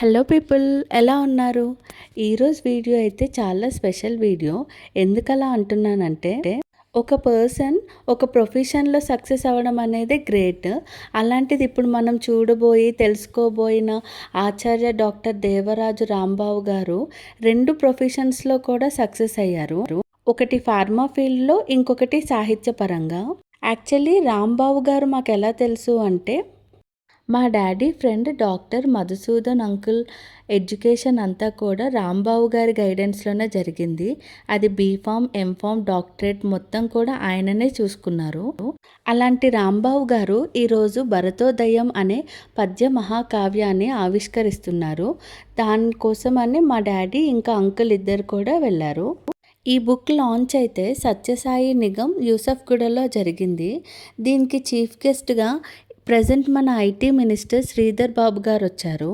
Hello people, ఎలా ఉన్నారు? ఈరోజు వీడియో అయితే చాలా స్పెషల్ వీడియో. ఎందుకలా అంటున్నానంటే, ఒక పర్సన్ ఒక ప్రొఫెషన్లో సక్సెస్ అవ్వడం అనేది గ్రేట్. అలాంటిది ఇప్పుడు మనం తెలుసుకోబోయిన ఆచార్య డాక్టర్ దేవరాజు రాంబాబు గారు 2 ప్రొఫెషన్స్లో కూడా సక్సెస్ అయ్యారు. ఒకటి ఫార్మా ఫీల్డ్లో, ఇంకొకటి సాహిత్యపరంగా. యాక్చువల్లీ రాంబాబు గారు మాకు ఎలా తెలుసు అంటే, మా daddy friend doctor Madhusudan uncle education అంతా కూడా రాంబాబు గారి గైడెన్స్లోనే జరిగింది. అది బీఫామ్, ఎంఫామ్, డాక్టరేట్ మొత్తం కూడా ఆయననే చూసుకున్నారు. అలాంటి రాంబాబు గారు ఈరోజు భరతోదయం అనే పద్య మహాకావ్యాన్ని ఆవిష్కరిస్తున్నారు. దానికోసమని మా డాడీ ఇంకా అంకుల్ ఇద్దరు కూడా వెళ్ళారు. ఈ బుక్ లాంచ్ అయితే సత్యసాయి నిగమ్ యూసఫ్గూడలో జరిగింది. దీనికి చీఫ్ గెస్ట్గా ప్రజెంట్ మన ఐటీ మినిస్టర్ శ్రీధర్ బాబు గారు వచ్చారు.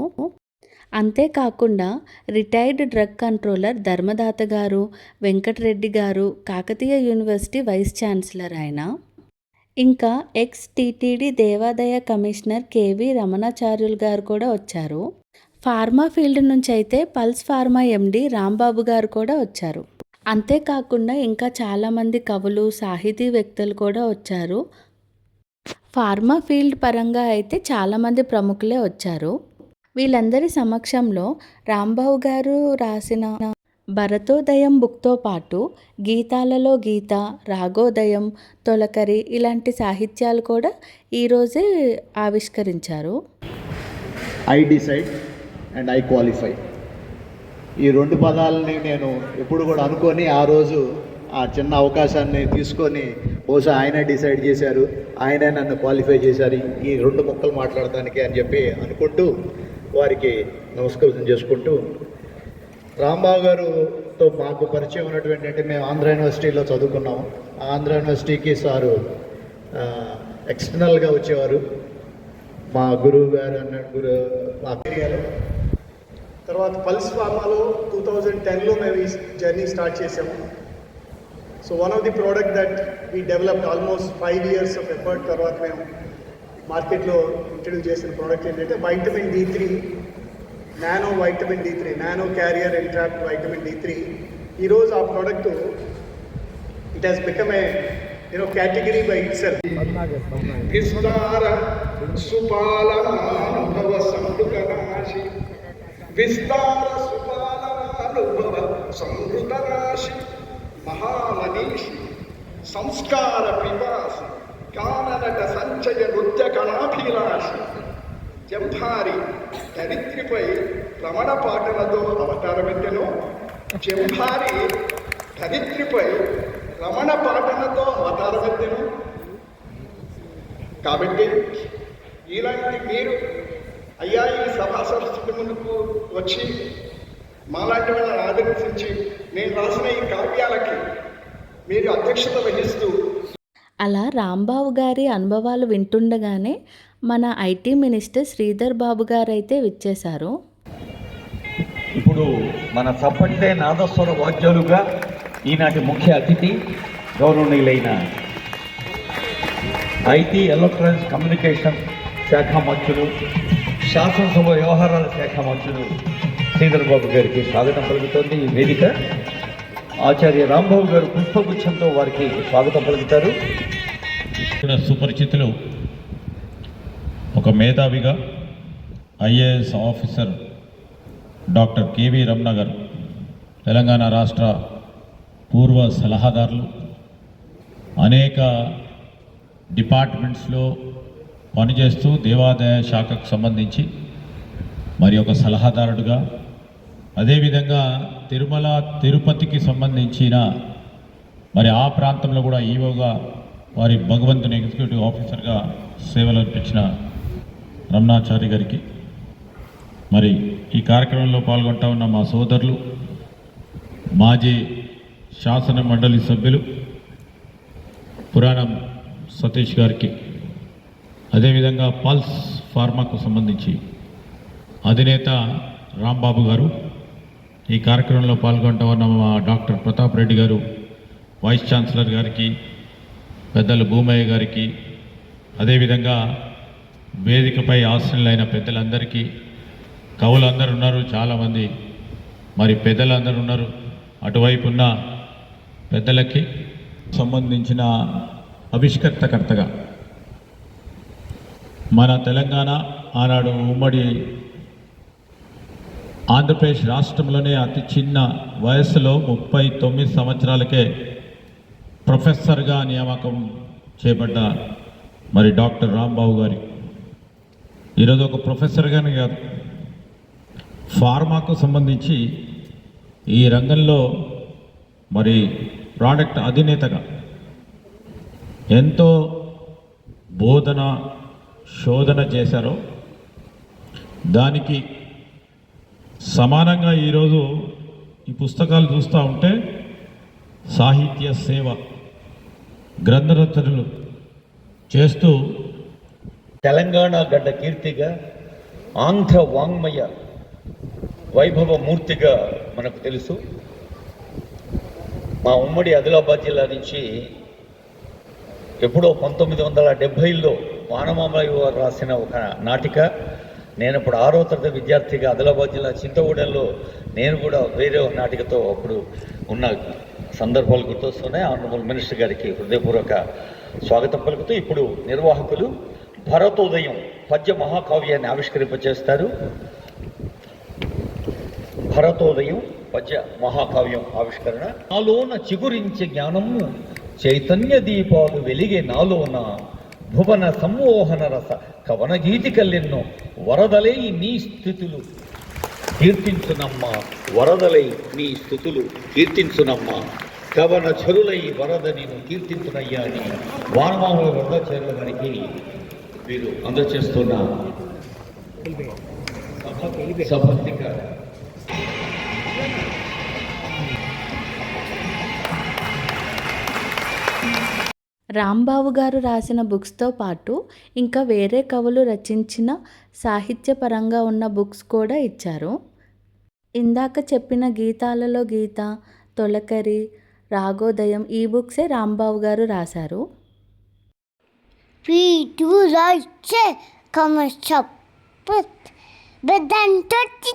అంతేకాకుండా రిటైర్డ్ డ్రగ్ కంట్రోలర్ ధర్మదాత గారు, వెంకటరెడ్డి గారు, కాకతీయ యూనివర్సిటీ వైస్ ఛాన్సలర్ ఆయన, ఇంకా ఎక్స్ టీటీడీ దేవాదాయ కమిషనర్ కేవి రమణాచార్యులు గారు కూడా వచ్చారు. ఫార్మా ఫీల్డ్ నుంచి అయితే పల్స్ ఫార్మా ఎండి రాంబాబు గారు కూడా వచ్చారు. అంతేకాకుండా ఇంకా చాలామంది కవులు, సాహితీవేత్తలు కూడా వచ్చారు. ఫార్మా ఫీల్డ్ పరంగా అయితే చాలామంది ప్రముఖులే వచ్చారు. వీళ్ళందరి సమక్షంలో రాంబాబు గారు రాసిన భరతోదయం బుక్తో పాటు గీతాలలో గీత, రాగోదయం, తొలకరి ఇలాంటి సాహిత్యాలు కూడా ఈరోజే ఆవిష్కరించారు. I decide and I qualify, ఈ 2 పదాలని నేను ఎప్పుడు కూడా అనుకొని ఆ రోజు ఆ చిన్న అవకాశాన్ని తీసుకొని బహుశా ఆయనే డిసైడ్ చేశారు, ఆయనే నన్ను క్వాలిఫై చేశారు ఈ 2 ముక్కలు మాట్లాడటానికి అని చెప్పి అనుకుంటూ వారికి నమస్కారం చేసుకుంటూ, రాంబాబు గారుతో మాకు పరిచయం ఉన్నటువంటి అంటే మేము ఆంధ్ర యూనివర్సిటీలో చదువుకున్నాము. ఆంధ్ర యూనివర్సిటీకి సారు ఎక్స్టర్నల్గా వచ్చేవారు. మా గురువు గారు అన్నట్టు మా ఏరియాలో. తర్వాత పల్స్ ఫార్మాలో 2010లో మేము ఈ జర్నీ స్టార్ట్ చేసాము. So one of the product that we developed almost 5 years of effort తర్వాత మేము మార్కెట్లో ఇంట్రడ్యూస్ చేసిన ప్రోడక్ట్ ఏంటంటే vitamin D3, nano vitamin D3, nano carrier entrapped vitamin D3. ఈరోజు ఆ product it has become a category by itself. విస్తార సుపాలనానుభవ సంతృకనాశి, విస్తార సుపాలనానుభవ సంతృకనాశి, మహామనీషి సంస్కార పిపాసి, కాననట సంచయ నృత్య కళాభిలాషి, జంభారి ధరిత్రిపై రమణ పాటలతో అవతారమెత్తెను. జంభారి ధరిత్రిపై రమణ పాటలతో అవతారమెత్తెను. కాబట్టి ఇలాంటి మీరు అయ్యా ఈ సభా సంస్థ ముందుకు వచ్చి మాలాంటి వాళ్ళని ఆదర్శించి నేను రాసిన ఈ కావ్యాలకి మీరు అధ్యక్షత వహిస్తూ, అలా రాంబాబు గారి అనుభవాలు వింటుండగానే మన ఐటీ మినిస్టర్ శ్రీధర్ బాబు గారు అయితే విచ్చేశారు. ఇప్పుడు మన సపట్టే నాదస్వర వాద్యాలుగా ఈనాటి ముఖ్య అతిథి గౌరవనీయులైన ఐటీ ఎలక్ట్రానిక్స్ కమ్యూనికేషన్ శాఖ మంత్రులు, శాసనసభ వ్యవహారాల శాఖ మంత్రులు శ్రీధర్ బాబు గారికి స్వాగతం పలుకుతోంది ఈ వేదిక. ఆచార్య రాంబాబు గారు పుష్పగుచ్చంతో వారికి స్వాగతం పలుకుతారు. సుపరిచితులు, ఒక మేధావిగా IAS officer doctor K V Ramana garu, Telangana రాష్ట్ర పూర్వ సలహాదారులు, అనేక డిపార్ట్మెంట్స్లో పనిచేస్తూ దేవాదాయ శాఖకు సంబంధించి మరి ఒక సలహాదారుడుగా, అదేవిధంగా తిరుమల తిరుపతికి సంబంధించిన మరి ఆ ప్రాంతంలో కూడా ఈవోగా వారి భగవంతుని ఎగ్జిక్యూటివ్ ఆఫీసర్గా సేవలు అర్పించిన రమణాచారి గారికి, మరి ఈ కార్యక్రమంలో పాల్గొంటా ఉన్న మా సోదరులు, మాజీ శాసన మండలి సభ్యులు పురాణం సతీష్ గారికి, అదేవిధంగా పల్స్ ఫార్మాకు సంబంధించి అధినేత రాంబాబు గారు, ఈ కార్యక్రమంలో పాల్గొంటూ ఉన్న మా డాక్టర్ ప్రతాప్ రెడ్డి గారు, వైస్ ఛాన్సలర్ గారికి, పెద్దలు భూమయ్య గారికి, అదేవిధంగా వేదికపై ఆసీనులైన పెద్దలందరికీ, కవులందరూ ఉన్నారు, చాలామంది మరి పెద్దలందరూ ఉన్నారు. అటువైపు ఉన్న పెద్దలకి సంబంధించిన ఆవిష్కర్తకర్తగా మన తెలంగాణ ఆనాడు ఉమ్మడి ఆంధ్రప్రదేశ్ రాష్ట్రంలోనే అతి చిన్న వయస్సులో 39 సంవత్సరాలకే ప్రొఫెసర్గా నియామకం చేయబడ్డ మరి డాక్టర్ రాంబాబు గారి ఈరోజు ఒక ప్రొఫెసర్గానే కాదు, ఫార్మాకు సంబంధించి ఈ రంగంలో మరి ప్రోడక్ట్ అధినేతగా ఎంతో బోధన శోధన చేశారో దానికి సమానంగా ఈరోజు ఈ పుస్తకాలు చూస్తూ ఉంటే సాహిత్య సేవ గ్రంథరచనలు చేస్తూ తెలంగాణ గడ్డ కీర్తిగా ఆంధ్ర వాంగ్మయ వైభవ మూర్తిగా మనకు తెలుసు. మా ఉమ్మడి ఆదిలాబాద్ జిల్లా నుంచి ఎప్పుడో 1970లో వానమామయ్య గారు రాసిన ఒక నాటిక, నేను ఇప్పుడు 6వ తరగతి విద్యార్థిగా ఆదిలాబాద్ జిల్లా చింతగూడెంలో నేను కూడా వేరే నాటికతో అప్పుడు ఉన్న సందర్భాలు గుర్తొస్తున్నాయి. ఆనరబుల్ మినిస్టర్ గారికి హృదయపూర్వక స్వాగతం పలుకుతూ ఇప్పుడు నిర్వాహకులు భరతోదయం పద్య మహాకావ్యాన్ని ఆవిష్కరింపచేస్తారు. భరతోదయం పద్య మహాకావ్యం ఆవిష్కరణ. నాలోన చిగురించే జ్ఞానము చైతన్య దీపాలు వెలిగే నాలోన భువన సమ్మోహన రస కవన గీతికల్లెన్నో వరదలై నీ స్థుతులు కీర్తించునమ్మా, వరదలై నీ స్థుతులు కీర్తించునమ్మా, కవన చరులై వరద నేను కీర్తించునయ్యా అని వానమామల వరదాచార్యుల గారికి వీరు అందజేస్తున్న సభాత్మిక రాంబాబు గారు రాసిన బుక్స్తో పాటు ఇంకా వేరే కవులు రచించిన సాహిత్యపరంగా ఉన్న బుక్స్ కూడా ఇచ్చారు. ఇందాక చెప్పిన గీతాలలో గీత, తొలకరి, రాగోదయం ఈ బుక్సే రాంబాబు గారు రాశారు. Wie du Leute, komm ich schon. But then 30